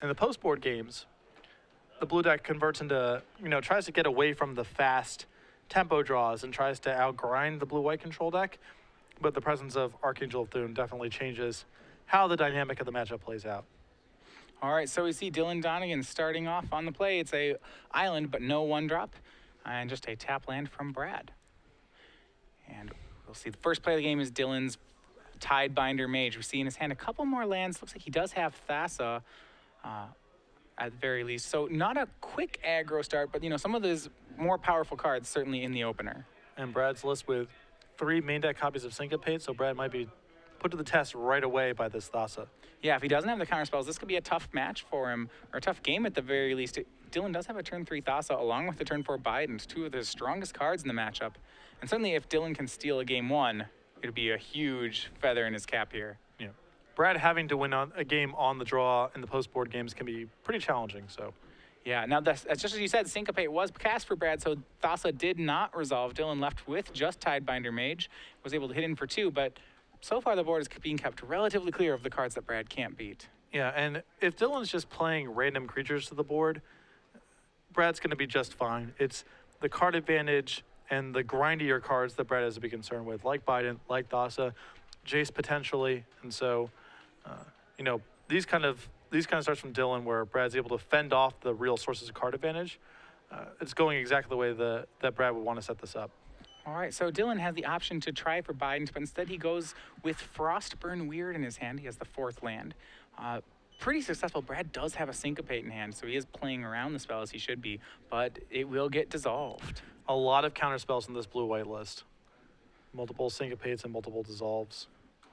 In the post-board games, the blue deck converts into, tries to get away from the fast tempo draws and tries to outgrind the blue-white control deck. But the presence of Archangel of Thune definitely changes how the dynamic of the matchup plays out. All right, so we see Dylan Donegan starting off on the play. It's a island, but no one drop, and just a tap land from Brad. And we'll see the first play of the game is Dylan's Tidebinder Mage. We see in his hand a couple more lands. Looks like he does have Thassa at the very least. So not a quick aggro start, but some of those more powerful cards certainly in the opener. And Brad's list with 3 main deck copies of Syncopate, so Brad might be put to the test right away by this Thassa. Yeah, if he doesn't have the counter spells, this could be a tough match for him, or a tough game at the very least. Dylan does have a turn 3 Thassa along with the turn 4 Bident, 2 of the strongest cards in the matchup. And certainly if Dylan can steal a game 1, it'd be a huge feather in his cap here. Yeah. Brad having to win a game on the draw in the post-board games can be pretty challenging, so. Yeah, now that's just as you said, Syncopate was cast for Brad, so Thassa did not resolve. Dylan left with just Tidebinder Mage, was able to hit in for 2, but so far the board is being kept relatively clear of the cards that Brad can't beat. Yeah, and if Dylan's just playing random creatures to the board, Brad's going to be just fine. It's the card advantage and the grindier cards that Brad has to be concerned with, like Bident, like Thassa, Jace potentially, and so, these kind of starts from Dylan where Brad's able to fend off the real sources of card advantage. It's going exactly the way that Brad would want to set this up. All right, so Dylan has the option to try for Bident, but instead he goes with Frostburn Weird in his hand. He has the 4th land. Pretty successful. Brad does have a Syncopate in hand, so he is playing around the spell as he should be, but it will get dissolved. A lot of counter spells in this blue-white list. Multiple Syncopates and multiple dissolves.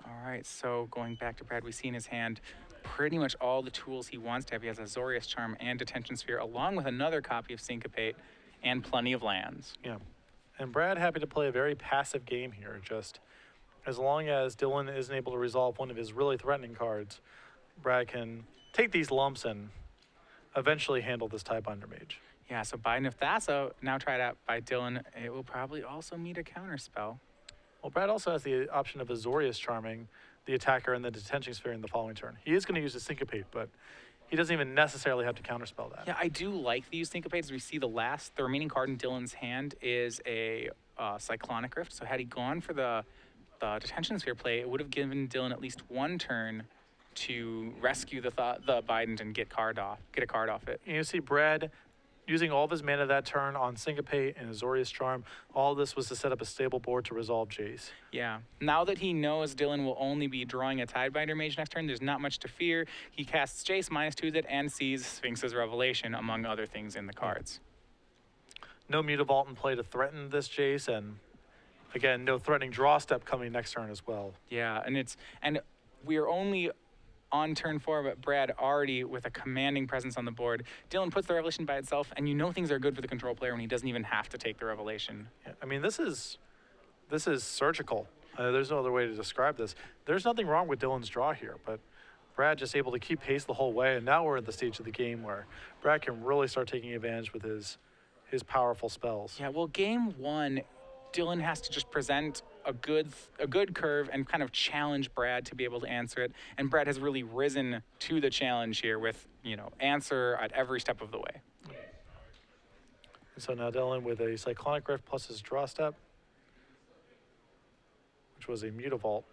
All right, so going back to Brad, we see in his hand pretty much all the tools he wants to have. He has Azorius Charm and Detention Sphere, along with another copy of Syncopate and plenty of lands. Yeah. And Brad happy to play a very passive game here, just as long as Dylan isn't able to resolve one of his really threatening cards, Brad can take these lumps and eventually handle this Tidebinder Mage. Yeah, so Bident of Thassa, now tried out by Dylan, it will probably also meet a counter spell. Well, Brad also has the option of Azorius Charming the attacker and the Detention Sphere in the following turn. He is going to use a Syncopate, but he doesn't even necessarily have to counterspell that. Yeah, I do like the use Syncopates. We see the remaining card in Dylan's hand is a Cyclonic Rift. So had he gone for the Detention Sphere play, it would have given Dylan at least 1 turn to rescue the Bident and get a card off it. And you see Brad using all of his mana that turn on Syncopate and Azorius Charm. All this was to set up a stable board to resolve Jace. Yeah. Now that he knows Dylan will only be drawing a Tidebinder Mage next turn, there's not much to fear. He casts Jace, -2 it, and sees Sphinx's Revelation, among other things in the cards. No Mutavault in play to threaten this Jace, and again, no threatening draw step coming next turn as well. Yeah, and we are only on turn 4, but Brad already with a commanding presence on the board. Dylan puts the Revelation by itself, and things are good for the control player when he doesn't even have to take the Revelation. Yeah, I mean, this is surgical. There's no other way to describe this. There's nothing wrong with Dylan's draw here, but Brad just able to keep pace the whole way, and now we're at the stage of the game where Brad can really start taking advantage with his powerful spells. Yeah, well, game 1, Dylan has to just present a good curve and kind of challenge Brad to be able to answer it. And Brad has really risen to the challenge here with, answer at every step of the way. And so now Dylan with a Cyclonic Rift plus his draw step, which was a Mutavault.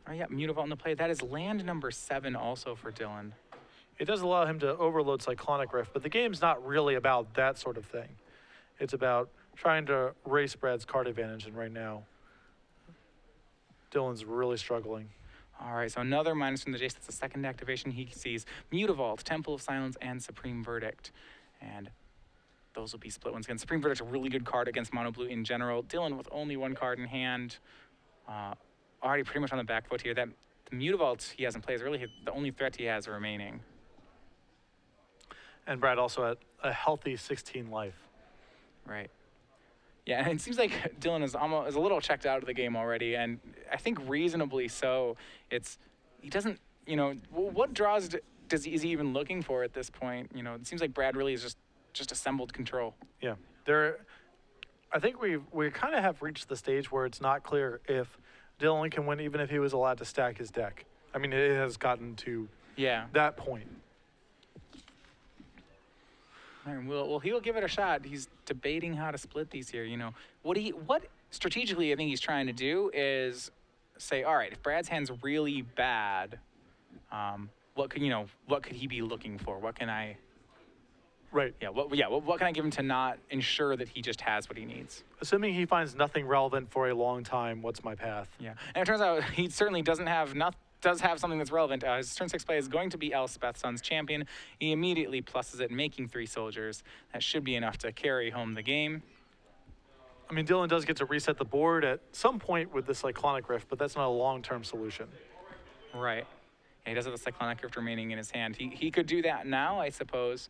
Oh yeah, Mutavault in the play. That is land number 7 also for Dylan. It does allow him to overload Cyclonic Rift, but the game's not really about that sort of thing. It's about trying to race Brad's card advantage, and right now, Dylan's really struggling. All right, so another minus from the Jace. That's the second activation. He sees Mutavault, Temple of Silence, and Supreme Verdict. And those will be split once again. Supreme Verdict's a really good card against Mono Blue in general. Dylan with only 1 card in hand, already pretty much on the back foot here. The Mutavault he has in play is really the only threat he has remaining. And Brad also had a healthy 16 life. Right. Yeah, and it seems like Dylan is a little checked out of the game already, and I think reasonably so. He doesn't, what draws is he even looking for at this point? It seems like Brad really is just assembled control. Yeah, I think we kind of have reached the stage where it's not clear if Dylan can win even if he was allowed to stack his deck. I mean, it has gotten to that point. All right, well, he will give it a shot. He's debating how to split these here. You know, what strategically I think he's trying to do is say, all right, if Brad's hand's really bad, what could he be looking for? What can I? Right. Yeah. What can I give him to not ensure that he just has what he needs? Assuming he finds nothing relevant for a long time, what's my path? Yeah. And it turns out he certainly does have something that's relevant. His turn 6 play is going to be Elspeth, Sun's champion. He immediately pluses it, making 3 soldiers. That should be enough to carry home the game. I mean, Dylan does get to reset the board at some point with the Cyclonic Rift, but that's not a long-term solution. Right. Yeah, he does have the Cyclonic Rift remaining in his hand. He could do that now, I suppose.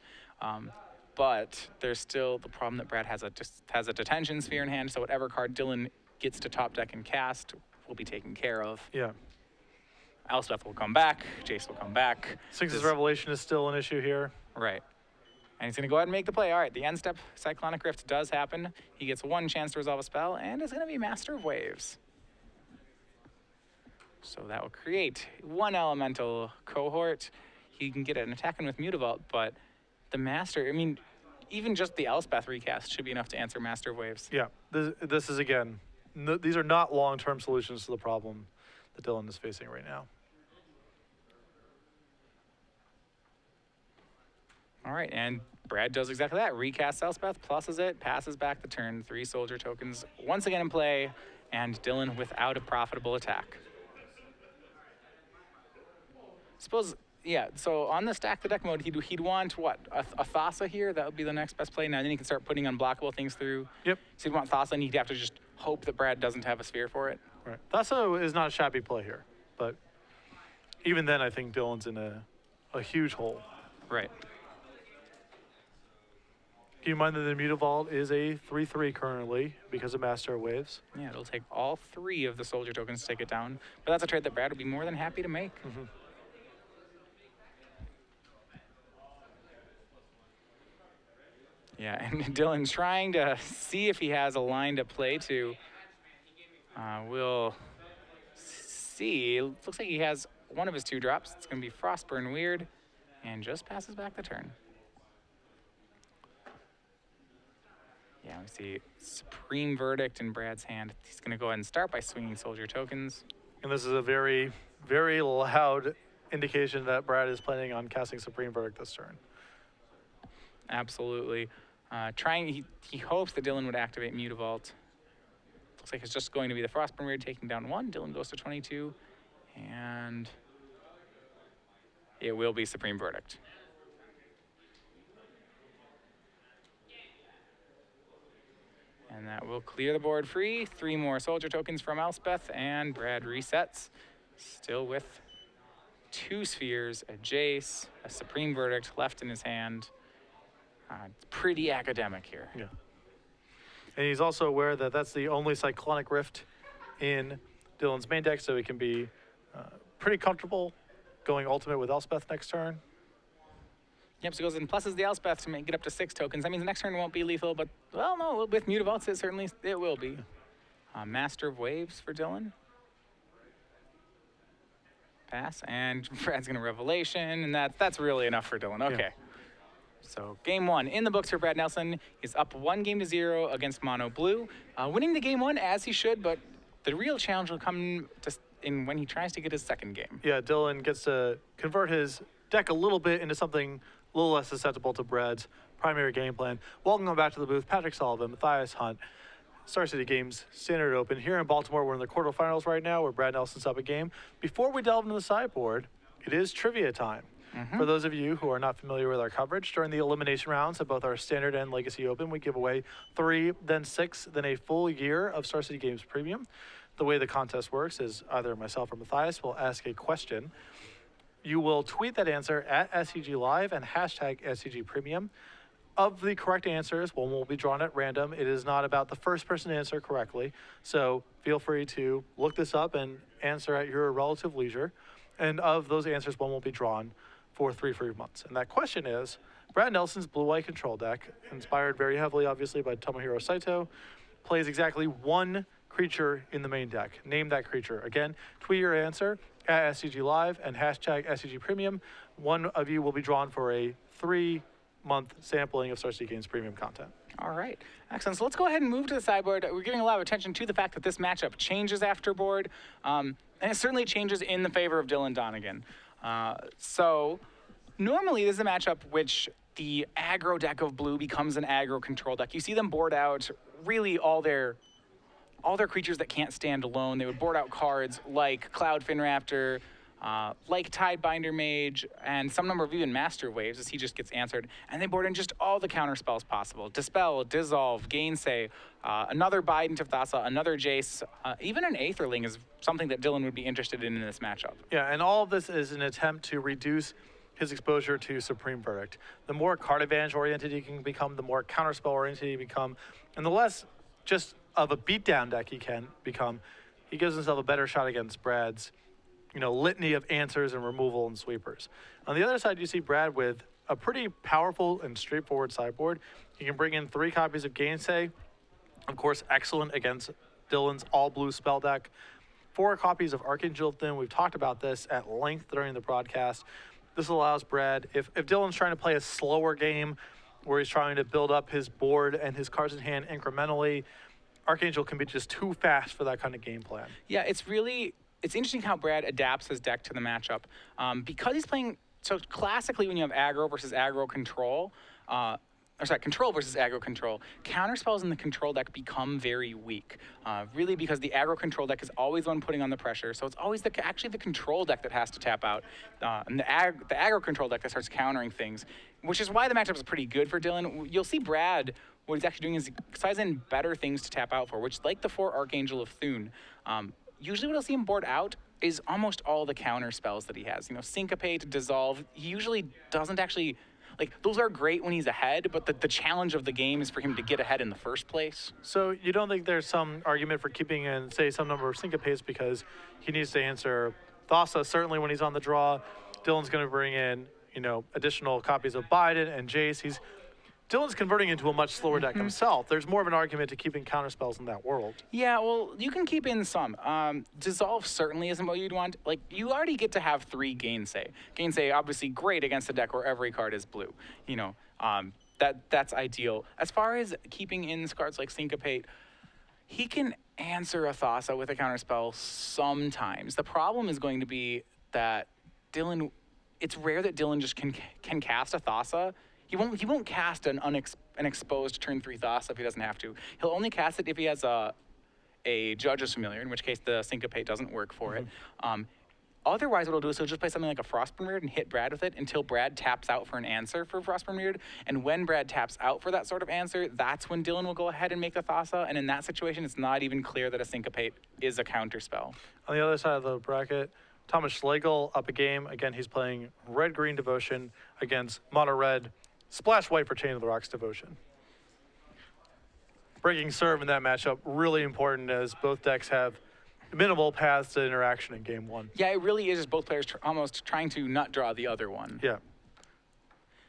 But there's still the problem that Brad has a detention sphere in hand, so whatever card Dylan gets to top deck and cast will be taken care of. Yeah. Elspeth will come back. Jace will come back. Sphinx's Revelation is still an issue here. Right. And he's going to go ahead and make the play. All right, the end step Cyclonic Rift does happen. He gets 1 chance to resolve a spell, and it's going to be Master of Waves. So that will create 1 elemental cohort. He can get an attack in with Mutavault, but the Master, I mean, even just the Elspeth recast should be enough to answer Master of Waves. Yeah, this is, again, these are not long-term solutions to the problem that Dylan is facing right now. All right, and Brad does exactly that. Recasts Elspeth, pluses it, passes back the turn. 3 soldier tokens once again in play, and Dylan without a profitable attack. Suppose, yeah, so on the stack the deck mode, he'd want what? A Thassa here? That would be the next best play. Now then he can start putting unblockable things through. Yep. So he'd want Thassa, and he'd have to just hope that Brad doesn't have a sphere for it. Right. Thassa is not a shabby play here, but even then I think Dylan's in a huge hole. Right. Keep in mind that the Mutavault is a 3/3 currently because of Master of Waves. Yeah, it'll take all 3 of the soldier tokens to take it down. But that's a trade that Brad would be more than happy to make. Mm-hmm. Yeah, and Dylan's trying to see if he has a line to play to. We'll see. It looks like he has one of his 2 drops. It's going to be Frostburn Weird, and just passes back the turn. Yeah, we see Supreme Verdict in Brad's hand. He's going to go ahead and start by swinging soldier tokens. And this is a very, very loud indication that Brad is planning on casting Supreme Verdict this turn. Absolutely. He hopes that Dylan would activate Mutavault. Looks like it's just going to be the Frostburn Weird taking down 1. Dylan goes to 22, and it will be Supreme Verdict. And that will clear the board free. 3 more soldier tokens from Elspeth, and Brad resets. Still with 2 spheres, a Jace, a Supreme Verdict left in his hand. It's pretty academic here. Yeah. And he's also aware that that's the only Cyclonic Rift in Dylan's main deck, so he can be pretty comfortable going ultimate with Elspeth next turn. Yep, so he goes and pluses the Elspeth to get up to 6 tokens. That means the next turn won't be lethal, but, well, no, with Mutavaults, it will be. Master of Waves for Dylan. Pass, and Brad's going to Revelation, and that's really enough for Dylan. Okay. Yeah. So game 1 in the books for Brad Nelson. He's up 1-0 against Mono Blue. Winning the game 1 as he should, but the real challenge will come in when he tries to get his second game. Yeah, Dylan gets to convert his deck a little bit into something a little less susceptible to Brad's primary game plan. Welcome back to the booth. Patrick Sullivan, Matthias Hunt, Star City Games Standard Open. Here in Baltimore, we're in the quarterfinals right now where Brad Nelson's up a game. Before we delve into the sideboard, it is trivia time. For those of you who are not familiar with our coverage, during the elimination rounds of both our Standard and Legacy Open, we give away 3, then 6, then a full year of Star City Games Premium. The way the contest works is either myself or Matthias will ask a question. You will tweet that answer at SCG Live and hashtag SCG Premium. Of the correct answers, one will be drawn at random. It is not about the first person to answer correctly, so feel free to look this up and answer at your relative leisure. And of those answers, one will be drawn for 3 free months. And that question is, Brad Nelson's blue-white control deck, inspired very heavily, obviously, by Tomohiro Saito, plays exactly 1 creature in the main deck. Name that creature. Again, tweet your answer at SCG Live and hashtag SCG Premium. One of you will be drawn for a 3-month sampling of Star City Games premium content. All right, excellent. So let's go ahead and move to the sideboard. We're giving a lot of attention to the fact that this matchup changes after board, and it certainly changes in the favor of Dylan Donegan. So normally this is a matchup which the aggro deck of blue becomes an aggro control deck. You see them board out really all their creatures that can't stand alone. They would board out cards like Cloud Fin Raptor, like Tidebinder Mage, and some number of even Master Waves, as he just gets answered. And they board in just all the counter spells possible. Dispel, Dissolve, Gainsay, another Bident of Thassa, another Jace, even an Aetherling is something that Dylan would be interested in this matchup. Yeah, and all of this is an attempt to reduce his exposure to Supreme Verdict. The more card advantage oriented he can become, the more counterspell oriented he become, and the less just of a beatdown deck he can become, he gives himself a better shot against Brad's, litany of answers and removal and sweepers. On the other side, you see Brad with a pretty powerful and straightforward sideboard. He can bring in 3 copies of Gainsay, of course, excellent against Dylan's all-blue spell deck. 4 copies of Archangel of Doom. We've talked about this at length during the broadcast. This allows Brad, if Dylan's trying to play a slower game where he's trying to build up his board and his cards in hand incrementally, Archangel can be just too fast for that kind of game plan. Yeah, it's interesting how Brad adapts his deck to the matchup. Because he's playing, so classically when you have aggro versus aggro control, control versus aggro control, counterspells in the control deck become very weak. Really because the aggro control deck is always the one putting on the pressure, so it's always actually the control deck that has to tap out, and the aggro control deck that starts countering things, which is why the matchup is pretty good for Dylan. You'll see Brad, what he's actually doing is he decides in better things to tap out for, which like the 4 Archangel of Thune. Usually what I'll see him board out is almost all the counter spells that he has. Syncopate, Dissolve, he usually doesn't actually, those are great when he's ahead, but the challenge of the game is for him to get ahead in the first place. So you don't think there's some argument for keeping in, say, some number of syncopates because he needs to answer Thassa, certainly when he's on the draw. Dylan's going to bring in, additional copies of Bident and Jace. Dylan's converting into a much slower deck himself. There's more of an argument to keeping counterspells in that world. Yeah, well, you can keep in some. Dissolve certainly isn't what you'd want. You already get to have 3 Gainsay. Gainsay, obviously great against a deck where every card is blue. That's ideal. As far as keeping in cards like Syncopate, he can answer a Thassa with a counterspell sometimes. The problem is going to be that Dylan, it's rare that Dylan just can cast a Thassa. He won't cast an exposed turn 3 Thassa if he doesn't have to. He'll only cast it if he has a Judge's Familiar, in which case the Syncopate doesn't work for it. Otherwise, what he'll do is he'll just play something like a Frostburn Weird and hit Brad with it until Brad taps out for an answer for Frostburn Weird. And when Brad taps out for that sort of answer, that's when Dylan will go ahead and make the Thassa. And in that situation, it's not even clear that a Syncopate is a counterspell. On the other side of the bracket, Thomas Schlegel up a game. Again, he's playing Red-Green Devotion against Mono-Red Splash White for Chain of the Rocks Devotion. Breaking serve in that matchup, really important as both decks have minimal paths to interaction in game 1. Yeah, it really is just both players almost trying to not draw the other one. Yeah.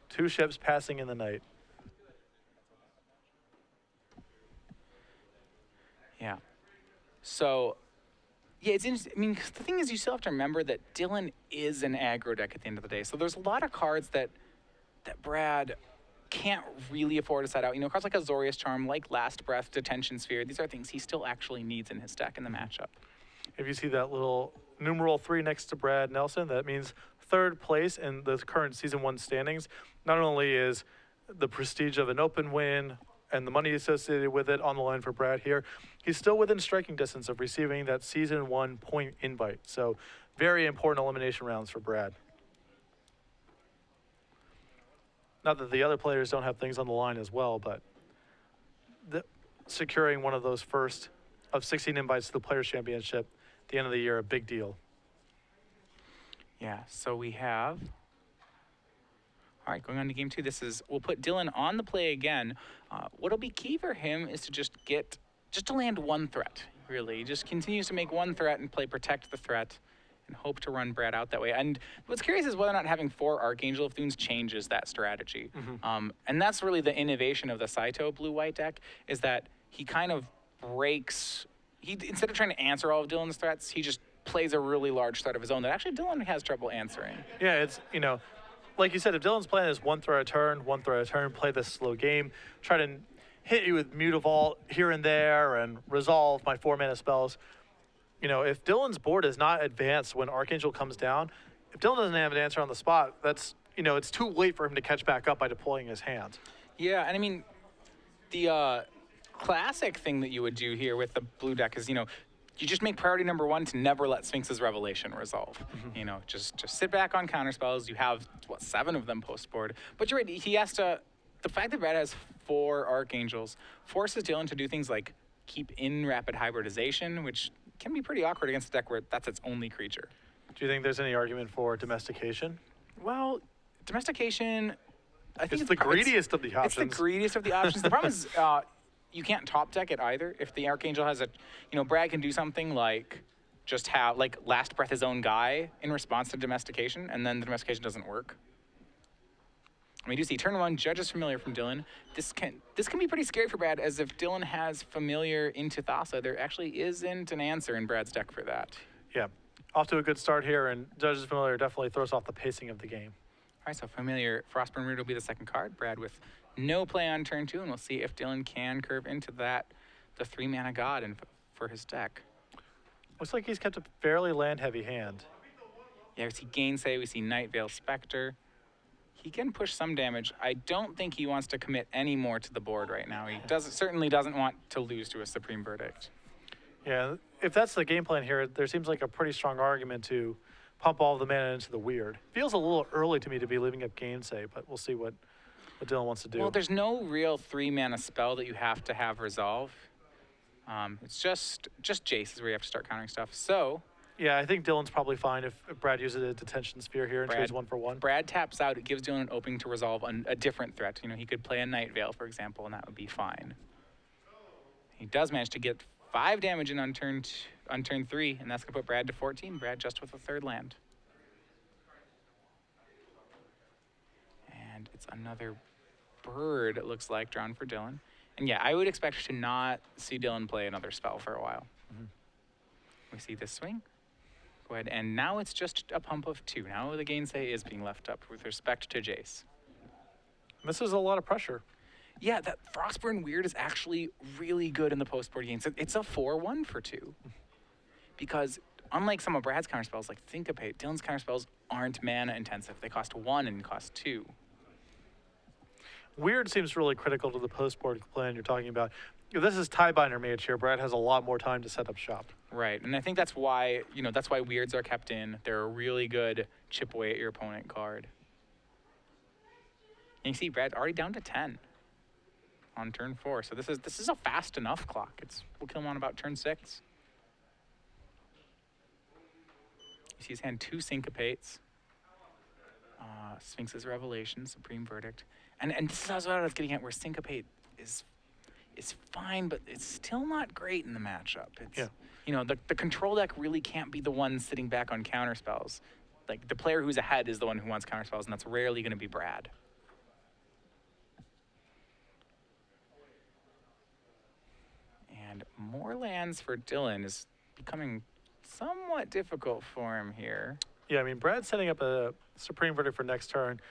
2 ships passing in the night. Yeah. So, yeah, it's interesting. I mean, the thing is you still have to remember that Dylan is an aggro deck at the end of the day. So there's a lot of cards that Brad can't really afford to set out. Cards like Azorius Charm, like Last Breath, Detention Sphere, these are things he still actually needs in his deck in the matchup. If you see that little numeral 3 next to Brad Nelson, that means 3rd place in the current Season 1 standings. Not only is the prestige of an open win and the money associated with it on the line for Brad here, he's still within striking distance of receiving that Season 1 point invite. So very important elimination rounds for Brad. Not that the other players don't have things on the line as well, but securing one of those first of 16 invites to the Players' Championship at the end of the year, a big deal. Yeah, so we have, all right, going on to game 2, we'll put Dylan on the play again. What'll be key for him is to just to land 1 threat, really. He just continues to make 1 threat and play Protect the Threat and hope to run Brad out that way. And what's curious is whether or not having 4 Archangel of Thunes changes that strategy. And that's really the innovation of the Saito blue-white deck, is that he kind of breaks instead of trying to answer all of Dylan's threats, he just plays a really large threat of his own that actually Dylan has trouble answering. Yeah, it's, like you said, if Dylan's plan is one threat a turn, play this slow game, try to hit you with Mutavault here and there and resolve my 4-mana spells. If Dylan's board is not advanced when Archangel comes down, if Dylan doesn't have an answer on the spot, that's, it's too late for him to catch back up by deploying his hand. Yeah, and I mean, the classic thing that you would do here with the blue deck is, you just make priority number 1 to never let Sphinx's Revelation resolve. Just sit back on counterspells. You have, 7 of them post-board. But you're right, he has to, the fact that Brad has 4 Archangels forces Dylan to do things like keep in rapid hybridization, which can be pretty awkward against a deck where that's its only creature. Do you think there's any argument for domestication? Well, domestication, I think it's the greediest of the options. It's the greediest of the options. The problem is you can't top deck it either. If the Archangel has Brad can do something like just have, last breath his own guy in response to domestication, and then the domestication doesn't work. We do see turn 1, Judge's Familiar from Dylan. This can be pretty scary for Brad, as if Dylan has Familiar into Thassa, there actually isn't an answer in Brad's deck for that. Yeah, off to a good start here, and Judge's Familiar definitely throws off the pacing of the game. All right, so Familiar, Frostburn Root will be the second card. Brad with no play on turn 2, and we'll see if Dylan can curve into that, the 3-mana god for his deck. Looks like he's kept a fairly land-heavy hand. Yeah, we see Gainsay, we see Night Veil Spectre. He can push some damage. I don't think he wants to commit any more to the board right now. He certainly doesn't want to lose to a Supreme Verdict. Yeah, if that's the game plan here, there seems like a pretty strong argument to pump all of the mana into the Weird. Feels a little early to me to be leaving up Gainsay, but we'll see what Dylan wants to do. Well, there's no real 3-mana spell that you have to have resolve. It's just Jace is where you have to start countering stuff. So yeah, I think Dylan's probably fine if Brad uses a Detention Sphere here and trades 1 for 1. Brad taps out. It gives Dylan an opening to resolve a different threat. He could play a Night Veil, for example, and that would be fine. He does manage to get 5 damage in on turn 3, and that's going to put Brad to 14. Brad just with a 3rd land. And it's another bird, it looks like, drawn for Dylan. And yeah, I would expect to not see Dylan play another spell for a while. We see this swing. Go ahead, and now it's just a pump of 2. Now the Gainsay is being left up with respect to Jace. This is a lot of pressure. Yeah, that Frostburn Weird is actually really good in the post-board games. It's a 4-1 for 2. Because unlike some of Brad's counterspells, like Syncopate, Dylan's counterspells aren't mana intensive. They cost 1 and cost 2. Weird seems really critical to the post-board plan you're talking about. This is Tiebinder Mage here. Brad has a lot more time to set up shop. Right, and I think that's why, that's why Weirds are kept in. They're a really good chip away at your opponent card. And you see Brad already down to 10 on turn 4. So this is a fast enough clock. We'll kill him on about turn 6. You see his hand 2 Syncopates. Sphinx's Revelation, Supreme Verdict. And this is what I was getting at, where Syncopate is fine, but it's still not great in the matchup. The control deck really can't be the one sitting back on counterspells. Like, the player who's ahead is the one who wants counterspells, and that's rarely going to be Brad. And more lands for Dylan is becoming somewhat difficult for him here. Yeah, I mean, Brad's setting up a Supreme Verdict for next turn.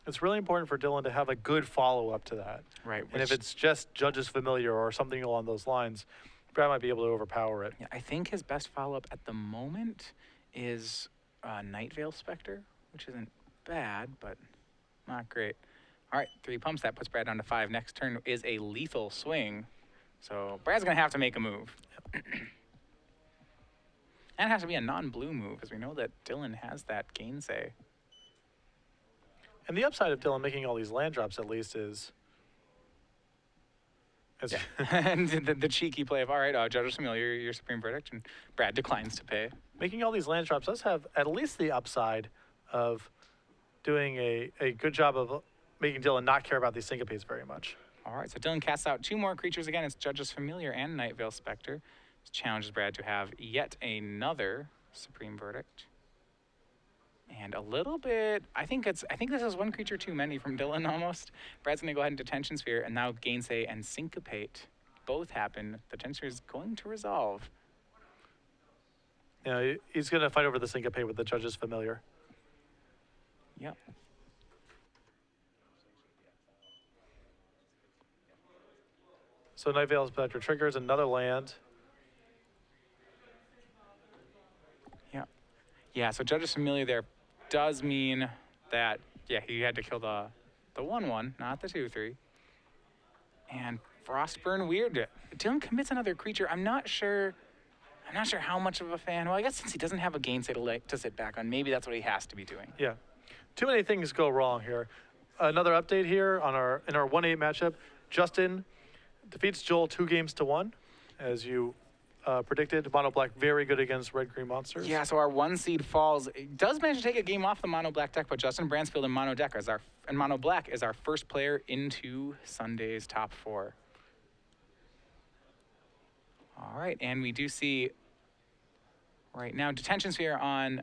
It's really important for Dylan to have a good follow-up to that. Right. And if it's just Judge's Familiar or something along those lines, Brad might be able to overpower it. Yeah, I think his best follow-up at the moment is Night Veil Spectre, which isn't bad, but not great. All right, 3 pumps. That puts Brad down to 5. Next turn is a lethal swing. So Brad's going to have to make a move. Yep. And it has to be a non-blue move, because we know that Dylan has that Gainsay. And the upside of Dylan making all these land drops, at least, is... Yeah. And the cheeky play of, all right, Judge's Familiar, your Supreme Verdict, and Brad declines to pay. Making all these land drops does have at least the upside of doing a good job of making Dylan not care about these Syncopes very much. All right, so Dylan casts out 2 more creatures again. It's Judge's Familiar and Night Veil Spectre. This challenges Brad to have yet another Supreme Verdict. And a little bit, I think this is 1 creature too many from Dylan almost. Brad's gonna go ahead and Detention Sphere, and now Gainsay and Syncopate both happen. The Detention Sphere is going to resolve You know, he's going to fight over the syncopate with the judge's familiar. Yep. So Night Vale's Spectre triggers another land. Yeah. Yeah, so Judge's Familiar there does mean that, yeah, he had to kill the 1/1, not the 2/3. And Frostburn Weird. Dylan commits another creature. I'm not sure how much of a fan. Well, I guess since he doesn't have a Gainsay to sit back on, maybe that's what he has to be doing. Yeah. Too many things go wrong here. Another update here in our 1-8 matchup. Justin defeats Joel 2-1, as you predicted. Mono Black very good against red-green monsters. Yeah, so our 1 seed falls. It does manage to take a game off the Mono Black deck, but Justin Bransfield and Mono Black is our first player into Sunday's top 4. All right, and we do see right now Detention Sphere on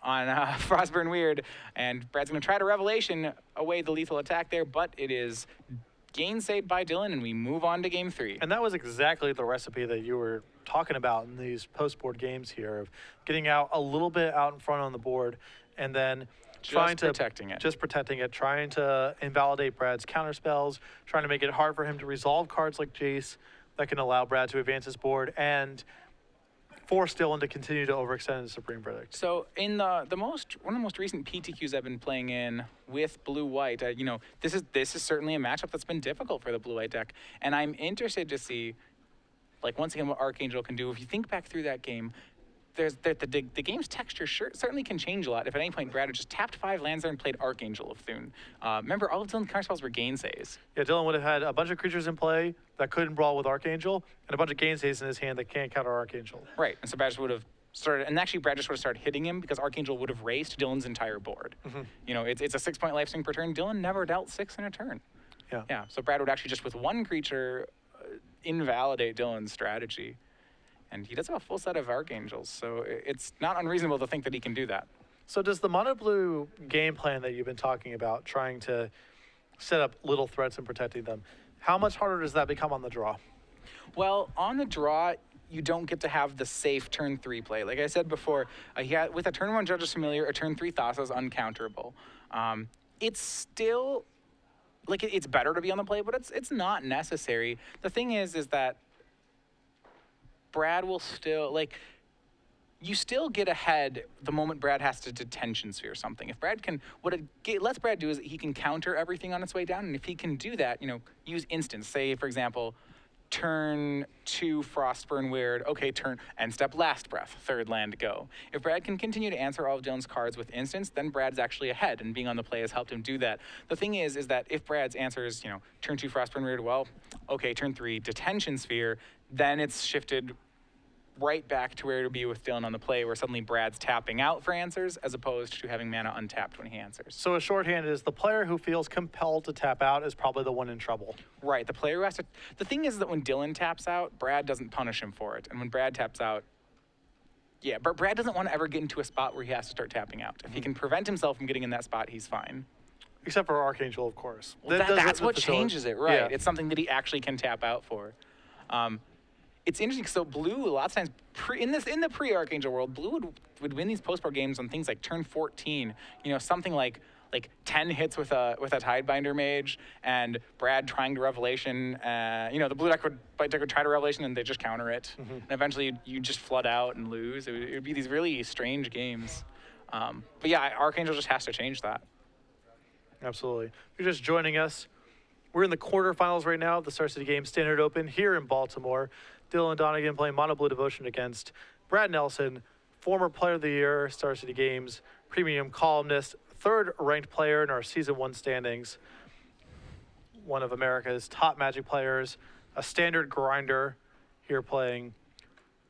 Frostburn Weird, and Brad's going to try to Revelation away the lethal attack there, but it is gainsayed by Dylan, and we move on to game 3. And that was exactly the recipe that you were talking about in these post-board games here, of getting out a little bit out in front on the board, and then trying to protecting it, trying to invalidate Brad's counterspells, trying to make it hard for him to resolve cards like Jace that can allow Brad to advance his board, and force Dylan to continue to overextend his Supreme Verdict. So in one of the most recent PTQs I've been playing in with blue-white, this is certainly a matchup that's been difficult for the blue-white deck, and I'm interested to see, like, once again, what Archangel can do. If you think back through that game, the game's texture certainly can change a lot. If at any point Brad had just tapped 5 lands there and played Archangel of Thune. Remember, all of Dylan's counterspells were gainsays. Yeah, Dylan would have had a bunch of creatures in play that couldn't brawl with Archangel, and a bunch of gainsays in his hand that can't counter Archangel. Right, and so Brad just would have started, and actually Brad just would have started hitting him because Archangel would have raced Dylan's entire board. Mm-hmm. It's a 6-point life swing per turn. Dylan never dealt 6 in a turn. Yeah, so Brad would actually just with 1 creature invalidate Dylan's strategy. And he does have a full set of Archangels, so it's not unreasonable to think that he can do that. So does the mono blue game plan that you've been talking about, trying to set up little threats and protecting them, how much harder does that become on the draw? Well, on the draw, you don't get to have the safe turn 3 play. Like I said before, with a turn 1 Judge's Familiar, a turn 3 Thassa is uncounterable. It's still, like, it's better to be on the play, but it's not necessary. The thing is that Brad will still, like, you still get ahead the moment Brad has to Detention Sphere something. If Brad can, what it lets Brad do is he can counter everything on its way down, and if he can do that, use instants. Say, for example, turn 2 Frostburn Weird, okay, turn, end step Last Breath, 3rd land go. If Brad can continue to answer all of Dylan's cards with instants, then Brad's actually ahead, and being on the play has helped him do that. The thing is that if Brad's answers, turn 2 Frostburn Weird, well, okay, turn 3 Detention Sphere, then it's shifted right back to where it would be with Dylan on the play, where suddenly Brad's tapping out for answers as opposed to having mana untapped when he answers. So a shorthand is the player who feels compelled to tap out is probably the one in trouble. Right, the player who has to. The thing is that when Dylan taps out, Brad doesn't punish him for it. And when Brad taps out, yeah, but Brad doesn't want to ever get into a spot where he has to start tapping out. If he can prevent himself from getting in that spot, he's fine. Except for Archangel, of course. Well, that's what changes it, right? Yeah. It's something that he actually can tap out for. It's interesting. So blue, a lot of times, in the pre-Archangel world, blue would win these post-board games on things like turn 14. Something like 10 hits with a Tidebinder Mage, and Brad trying to Revelation. The blue deck would try to Revelation, and they just counter it. Mm-hmm. And eventually, you just flood out and lose. It would be these really strange games. But yeah, Archangel just has to change that. Absolutely. If you're just joining us, we're in the quarterfinals right now of the Star City Games Standard Open here in Baltimore. Dylan Donegan playing Mono Blue Devotion against Brad Nelson, former Player of the Year, Star City Games, premium columnist, 3rd ranked player in our Season 1 standings, one of America's top Magic players, a standard grinder here playing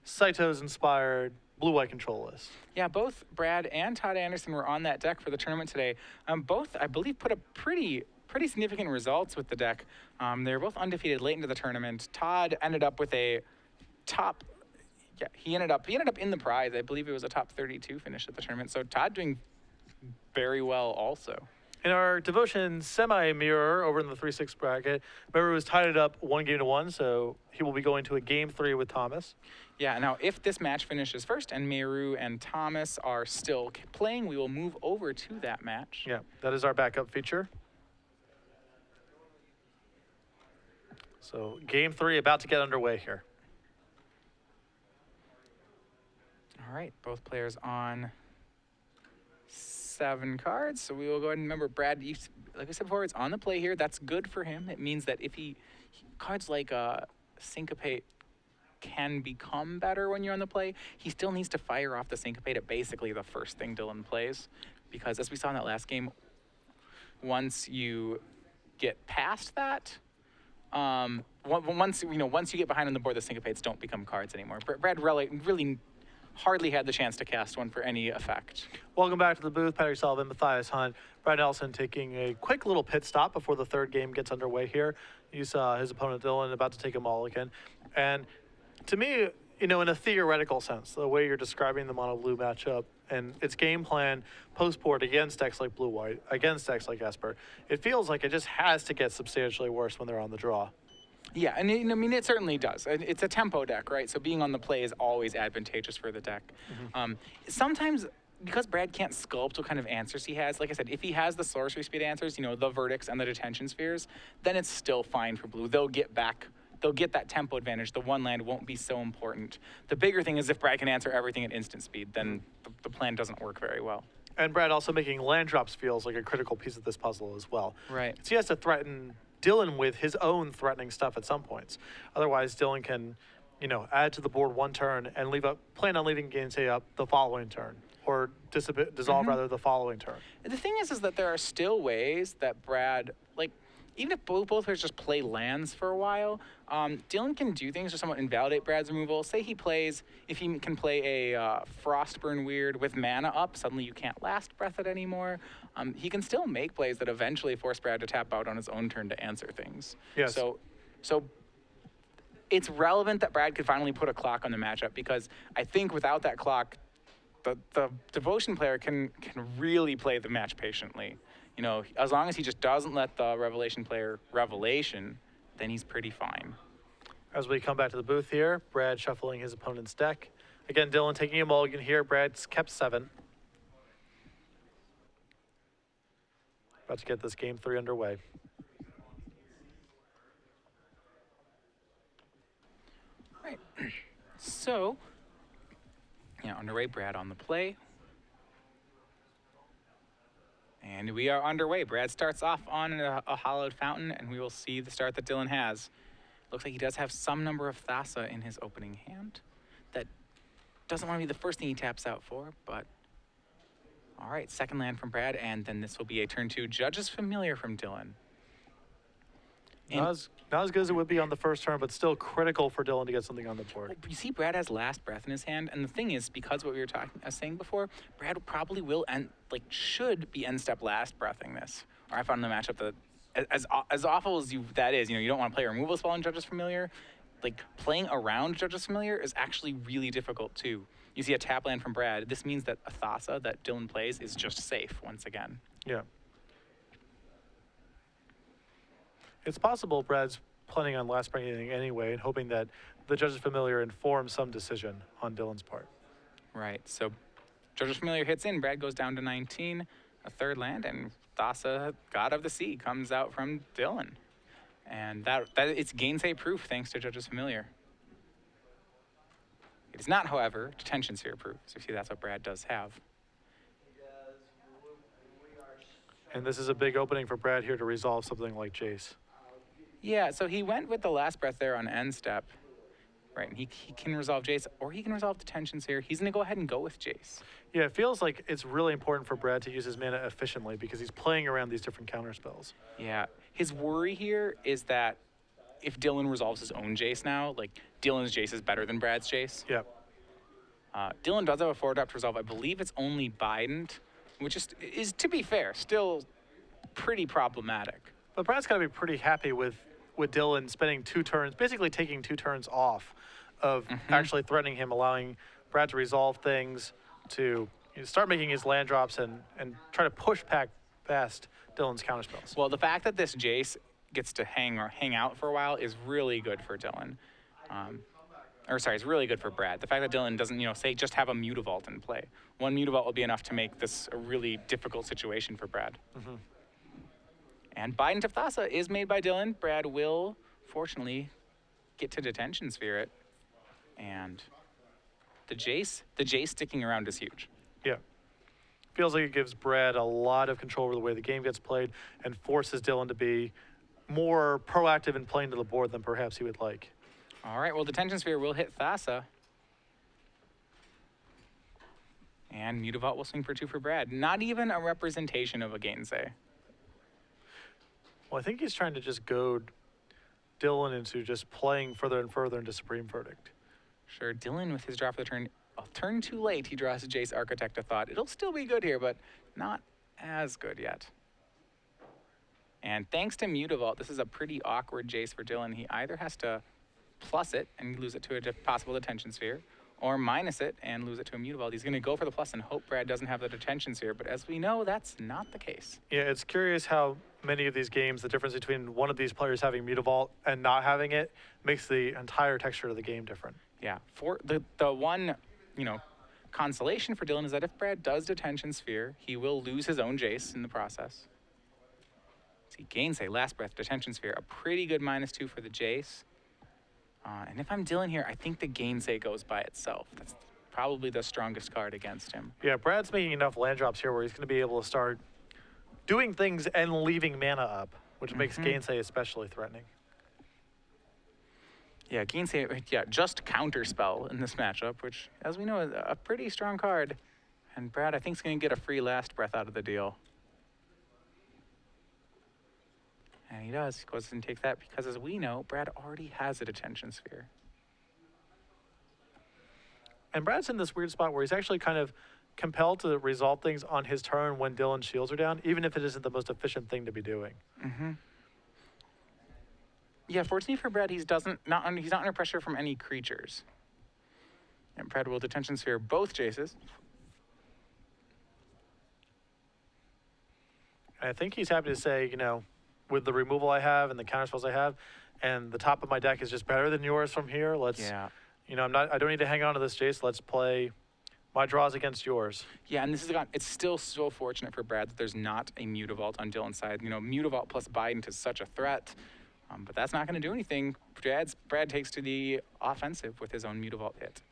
Saito's inspired blue-white control list. Yeah, both Brad and Todd Anderson were on that deck for the tournament today. Both, I believe, put up pretty significant results with the deck. They were both undefeated late into the tournament. Todd ended up with a top, he ended up in the prize. I believe it was a top 32 finish at the tournament. So Todd doing very well also. In our Devotion semi-mirror over in the 3-6 bracket, Meru has tied it up 1-1, so he will be going to a Game 3 with Thomas. Yeah, now if this match finishes first and Meru and Thomas are still playing, we will move over to that match. Yeah, that is our backup feature. So Game 3 about to get underway here. All right, both players on 7 cards. So we will go ahead and remember, Brad, like I said before, it's on the play here. That's good for him. It means that if cards like Syncopate can become better when you're on the play, he still needs to fire off the Syncopate at basically the first thing Dylan plays. Because as we saw in that last game, once you get past that, once you get behind on the board, the Syncopates don't become cards anymore. Brad really hardly had the chance to cast one for any effect. Welcome back to the booth. Patrick Sullivan, Matthias Hunt, Brad Nelson taking a quick little pit stop before the third game gets underway here. You saw his opponent Dylan about to take a mulligan. And to me, in a theoretical sense, the way you're describing the mono-blue matchup and its game plan post-board against decks like blue-white, against decks like Esper, it feels like it just has to get substantially worse when they're on the draw. Yeah, and it certainly does. It's a tempo deck, right? So being on the play is always advantageous for the deck. Sometimes, because Brad can't sculpt what kind of answers he has, like I said, if he has the sorcery speed answers, the verdicts and the detention spheres, then it's still fine for blue. They'll get that tempo advantage. The one land won't be so important. The bigger thing is if Brad can answer everything at instant speed, then the plan doesn't work very well. And Brad also making land drops feels like a critical piece of this puzzle as well. Right. So he has to threaten Dylan with his own threatening stuff at some points. Otherwise, Dylan can, add to the board one turn and plan on leaving Gainsay up the following turn, or dissolve rather the following turn. The thing is that there are still ways that Brad, even if both players just play lands for a while, Dylan can do things to somewhat invalidate Brad's removal. Say if he can play a Frostburn Weird with mana up, suddenly you can't Last Breath it anymore. He can still make plays that eventually force Brad to tap out on his own turn to answer things. Yes. So it's relevant that Brad could finally put a clock on the matchup, because I think without that clock, the Devotion player can really play the match patiently. As long as he just doesn't let the Revelation player Revelation, then he's pretty fine. As we come back to the booth here, Brad shuffling his opponent's deck. Again, Dylan taking a mulligan here. Brad's kept 7. About to get this Game 3 underway. All right. So, underway, Brad on the play. And we are underway. Brad starts off on a Hollowed Fountain, and we will see the start that Dylan has. Looks like he does have some number of Thassa in his opening hand. That doesn't want to be the first thing he taps out for, but... All right, second land from Brad, and then this will be a turn 2 Judge's Familiar from Dylan. Not as good as it would be on the first turn, but still critical for Dylan to get something on the board. You see, Brad has Last Breath in his hand, and the thing is, because what we were saying before, Brad probably will should be end step Last Breathing this. Or I found in the matchup that as awful as that is, you don't want to play a removal spell in Judge's Familiar. Playing around Judge's Familiar is actually really difficult too. You see a tap land from Brad. This means that a Thassa that Dylan plays is just safe once again. Yeah. It's possible Brad's planning on last breathing anyway and hoping that the Judge's Familiar informs some decision on Dylan's part. Right. So Judge's Familiar hits in. Brad goes down to 19, a third land, and Thassa, God of the Sea, comes out from Dylan. And that it's Gainsay proof thanks to Judge's Familiar. It is not, however, Detention Sphere proof. So you see that's what Brad does have. And this is a big opening for Brad here to resolve something like Jace. Yeah, so he went with the Last Breath there on end step. Right, and he can resolve Jace, or he can resolve Detention Sphere. He's going to go ahead and go with Jace. Yeah, it feels like it's really important for Brad to use his mana efficiently because he's playing around these different counterspells. Yeah, his worry here is that if Dylan resolves his own Jace now, Dylan's Jace is better than Brad's Jace. Yep. Dylan does have a 4-drop to resolve. I believe it's only Bident, which is, to be fair, still pretty problematic. But Brad's got to be pretty happy with Dylan spending 2 turns, basically taking 2 turns off of actually threatening him, allowing Brad to resolve things, to start making his land drops and try to push back past Dylan's counterspells. Well, the fact that this Jace gets to hang out for a while is really good for Dylan. It's really good for Brad. The fact that Dylan doesn't, say just have a Mutavault in play. One Mutavault will be enough to make this a really difficult situation for Brad. Mm-hmm. And Bident of Thassa is made by Dylan. Brad will, fortunately, get to Detention Sphere it. And the Jace sticking around is huge. Yeah. Feels like it gives Brad a lot of control over the way the game gets played and forces Dylan to be more proactive in playing to the board than perhaps he would like. All right, well, Detention Sphere will hit Thassa. And Mutavault will swing for 2 for Brad. Not even a representation of a Gainsay. Well, I think he's trying to just goad Dylan into just playing further and further into Supreme Verdict. Sure, Dylan with his draw for the turn. A turn too late, he draws a Jace Architect of Thought. It'll still be good here, but not as good yet. And thanks to Mutavault, this is a pretty awkward Jace for Dylan. He either has to plus it and lose it to a possible Detention Sphere, or minus it and lose it to a Mutavault. He's going to go for the plus and hope Brad doesn't have the Detention Sphere, but as we know, that's not the case. Yeah, it's curious how many of these games, the difference between one of these players having Mutavault and not having it makes the entire texture of the game different. Yeah, for the one, consolation for Dylan is that if Brad does Detention Sphere, he will lose his own Jace in the process. See, Gainsay, Last Breath, Detention Sphere, a pretty good -2 for the Jace. And if I'm Dylan here, I think the Gainsay goes by itself. That's probably the strongest card against him. Yeah, Brad's making enough land drops here where he's going to be able to start doing things and leaving mana up, which makes Gainsay especially threatening. Yeah, Gainsay, just Counterspell in this matchup, which, as we know, is a pretty strong card. And Brad, I think, is going to get a free Last Breath out of the deal. And he does. He goes and takes that because, as we know, Brad already has a Detention Sphere. And Brad's in this weird spot where he's actually kind of compelled to resolve things on his turn when Dylan's shields are down, even if it isn't the most efficient thing to be doing. Yeah, fortunately for Brad, he's not under pressure from any creatures. And Brad will Detention Sphere both Jaces. And I think he's happy to say, with the removal I have and the counterspells I have, and the top of my deck is just better than yours from here. Let's, I don't need to hang on to this Jace. Let's play my draws against yours. Yeah, and it's still so fortunate for Brad that there's not a Mutavault on Dylan's side. Mutavault plus Bident is such a threat, but that's not going to do anything. Brad takes to the offensive with his own Mutavault hit.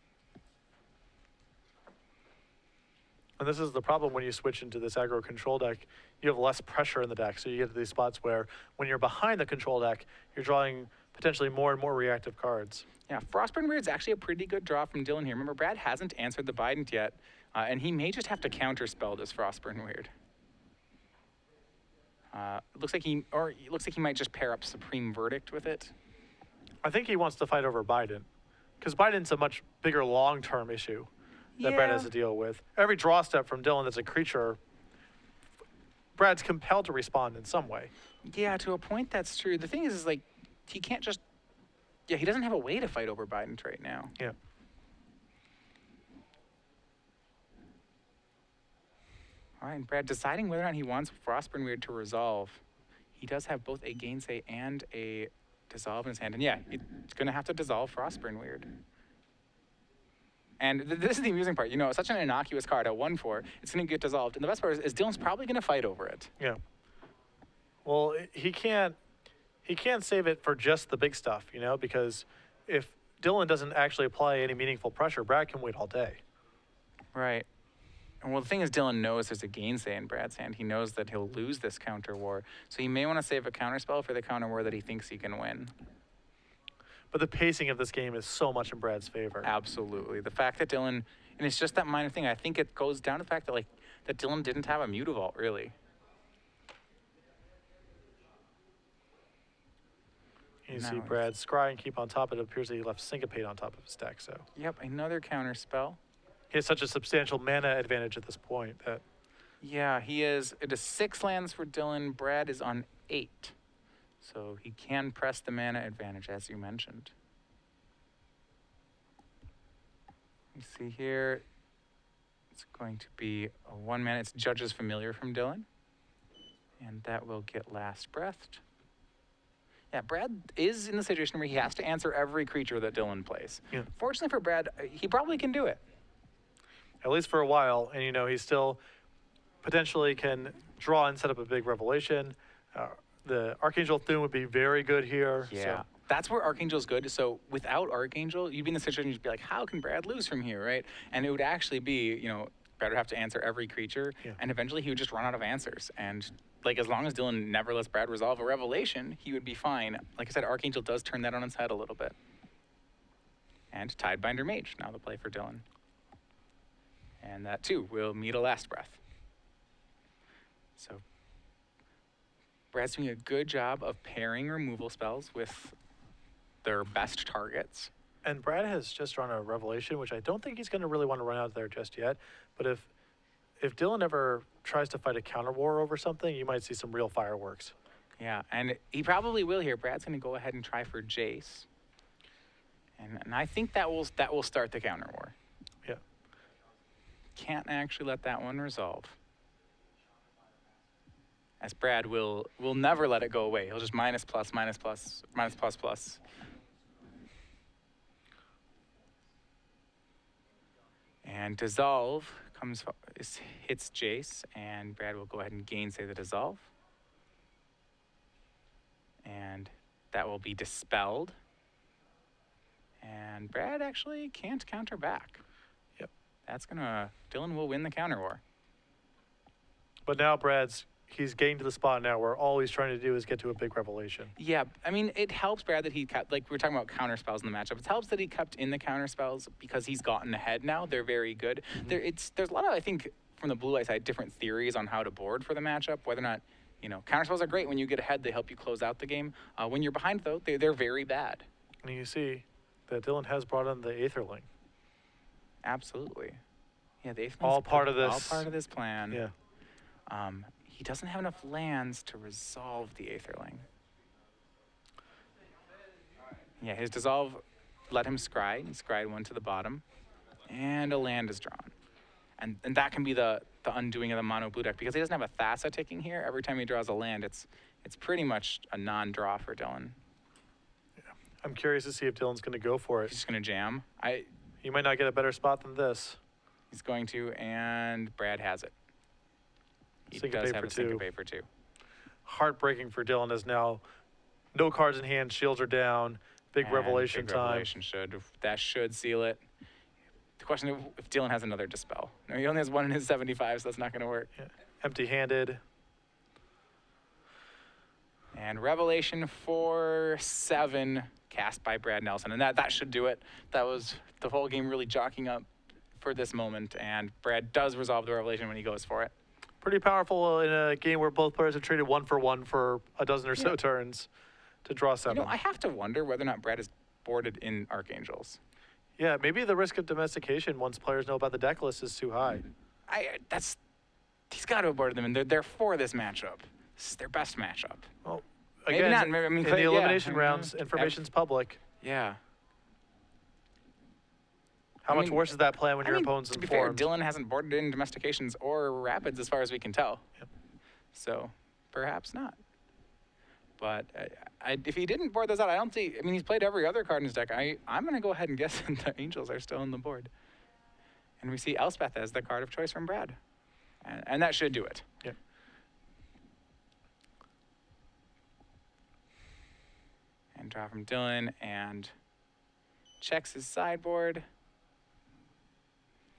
And this is the problem when you switch into this aggro control deck. You have less pressure in the deck, so you get to these spots where when you're behind the control deck, you're drawing potentially more and more reactive cards. Yeah, Frostburn Weird's actually a pretty good draw from Dylan here. Remember, Brad hasn't answered the Bident yet, and he may just have to counterspell this Frostburn Weird. It looks like he might just pair up Supreme Verdict with it. I think he wants to fight over Bident, because Bident's a much bigger long-term issue that Brad has to deal with. Every draw step from Dylan that's a creature, Brad's compelled to respond in some way. Yeah, to a point that's true. The thing is he can't just, he doesn't have a way to fight over Bident right now. Yeah. All right, and Brad deciding whether or not he wants Frostburn Weird to resolve. He does have both a Gainsay and a Dissolve in his hand. And yeah, he's going to have to dissolve Frostburn Weird. And this is the amusing part. Such an innocuous card at 1/4, it's going to get dissolved. And the best part is Dylan's probably going to fight over it. Yeah. Well, he can't save it for just the big stuff, because if Dylan doesn't actually apply any meaningful pressure, Brad can wait all day. Right. And well, the thing is, Dylan knows there's a Gainsay in Brad's hand. He knows that he'll lose this counter war. So he may want to save a counterspell for the counter war that he thinks he can win. But the pacing of this game is so much in Brad's favor. Absolutely. The fact that Dylan, and it's just that minor thing, I think it goes down to the fact that that Dylan didn't have a Mutavault, really. You see Brad scry and keep on top. It appears that he left Syncopate on top of his deck. So. Yep, another counterspell. He has such a substantial mana advantage at this point that. Yeah, he is. It is 6 lands for Dylan. Brad is on 8. So he can press the mana advantage, as you mentioned. You see here, it's going to be a 1 mana. It's Judge's Familiar from Dylan. And that will get last breathed. Yeah, Brad is in the situation where he has to answer every creature that Dylan plays. Yeah. Fortunately for Brad, he probably can do it. At least for a while. And, he still potentially can draw and set up a big revelation. The Archangel Thune would be very good here. Yeah. So. That's where Archangel's good. So without Archangel, you'd be in the situation you'd be like, how can Brad lose from here, right? And it would actually be, Brad would have to answer every creature, and eventually he would just run out of answers. And as long as Dylan never lets Brad resolve a revelation, he would be fine. Like I said, Archangel does turn that on its head a little bit. And Tidebinder Mage, now the play for Dylan. And that too will meet a last breath. So Brad's doing a good job of pairing removal spells with their best targets. And Brad has just drawn a revelation, which I don't think he's going to really want to run out there just yet. But if Dylan ever tries to fight a counter war over something, you might see some real fireworks. Yeah, and he probably will here. Brad's going to go ahead and try for Jace. And I think that will start the counter war. Yeah. Can't actually let that one resolve. As Brad will never let it go away. He'll just minus plus, minus plus, minus plus plus. And Dissolve hits Jace, and Brad will go ahead and gainsay the Dissolve. And that will be dispelled. And Brad actually can't counter back. Yep. Dylan will win the counter war. But now he's getting to the spot now where all he's trying to do is get to a big revelation. Yeah, I mean, it helps Brad that he kept, we were talking about counter spells in the matchup. It helps that he kept in the counter spells because he's gotten ahead now. They're very good. Mm-hmm. There's a lot of, I think, from the blue eye side, different theories on how to board for the matchup, whether or not, counter spells are great. When you get ahead, they help you close out the game. When you're behind, though, they're very bad. And you see that Dylan has brought in the Aetherling. Absolutely. Yeah, the Aetherling's all part of this. All part of this plan. Yeah. He doesn't have enough lands to resolve the Aetherling. Yeah, his Dissolve let him scry. He scried one to the bottom. And a land is drawn. And that can be the undoing of the mono blue deck because he doesn't have a Thassa ticking here. Every time he draws a land, it's pretty much a non-draw for Dylan. Yeah. I'm curious to see if Dylan's going to go for it. He's just going to jam. He might not get a better spot than this. He's going to, and Brad has it. He Syncopate does have for a two. Syncopate for 2. Heartbreaking for Dylan as now no cards in hand, shields are down, big revelation big time. Revelation should seal it. The question is if Dylan has another Dispel. No, he only has one in his 75, so that's not going to work. Yeah. Empty-handed. And Revelation for 7 cast by Brad Nelson, and that should do it. That was the whole game really jockeying up for this moment, and Brad does resolve the Revelation when he goes for it. Pretty powerful in a game where both players have traded 1 for 1 for a dozen or so turns to draw 7. I have to wonder whether or not Brad is boarded in Archangels. Yeah, maybe the risk of domestication once players know about the deck list is too high. He's got to have boarded them, and they're for this matchup. This is their best matchup. Well, maybe again, not. I mean, in the elimination rounds, information's public. Yeah. How much worse is that plan when your opponent's informed? informed? To be fair, Dylan hasn't boarded in domestications or rapids as far as we can tell. Yep. So perhaps not. But if he didn't board those out, I don't see. I mean, he's played every other card in his deck. I'm going to go ahead and guess that the Angels are still on the board. And we see Elspeth as the card of choice from Brad. And that should do it. Yep. And draw from Dylan and checks his sideboard.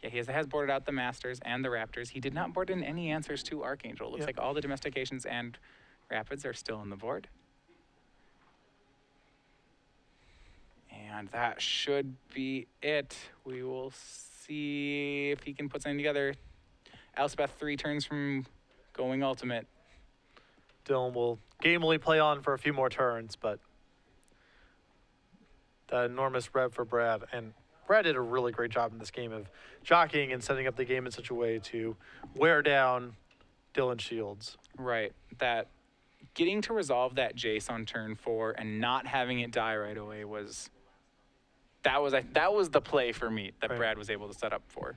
Yeah, he has boarded out the Masters and the Raptors. He did not board in any answers to Archangel. Looks like all the domestications and Rapids are still on the board. And that should be it. We will see if he can put something together. Elspeth 3 turns from going ultimate. Dylan will gamely play on for a few more turns, but that enormous rev for Brad. And Brad did a really great job in this game of jockeying and setting up the game in such a way to wear down Dylan's shields. Right. That getting to resolve that Jace on turn 4 and not having it die right away was the play for me that Brad was able to set up for.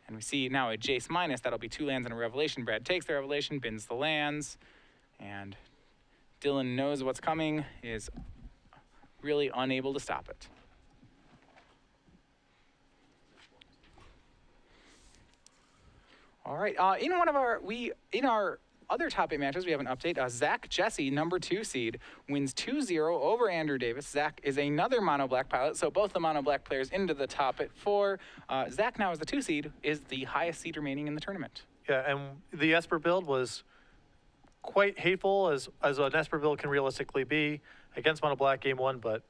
And we see now a Jace minus. That'll be 2 lands and a Revelation. Brad takes the Revelation, bins the lands, and Dylan knows what's coming, is really unable to stop it. All right. In our other top 8 matches, we have an update. Zach Jesse, number 2 seed, wins 2-0 over Andrew Davis. Zach is another mono black pilot, so both the mono black players into the top at 4. Zach now as the 2 seed is the highest seed remaining in the tournament. Yeah, and the Esper build was quite hateful as an Esper build can realistically be against mono black game 1, but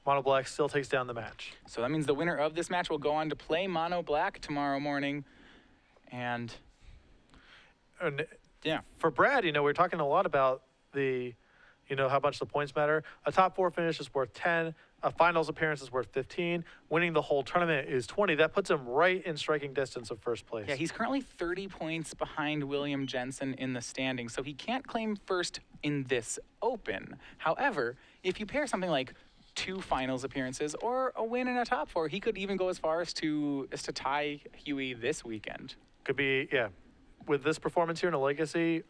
mono black still takes down the match. So that means the winner of this match will go on to play mono black tomorrow morning. And yeah, for Brad, we're talking a lot about how much the points matter. A top 4 finish is worth 10. A finals appearance is worth 15. Winning the whole tournament is 20. That puts him right in striking distance of first place. Yeah, he's currently 30 points behind William Jensen in the standings, so he can't claim first in this open. However, if you pair something like 2 finals appearances or a win in a top 4, he could even go as far as to tie Huey this weekend. Could be, yeah. With this performance here in a Legacy,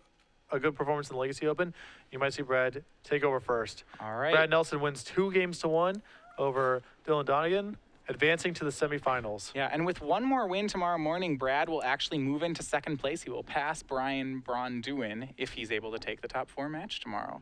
a good performance in the Legacy Open, you might see Brad take over first. All right. Brad Nelson wins 2 games to 1 over Dylan Donegan, advancing to the semifinals. Yeah, and with one more win tomorrow morning, Brad will actually move into second place. He will pass Brian Braun-Duin if he's able to take the top 4 match tomorrow.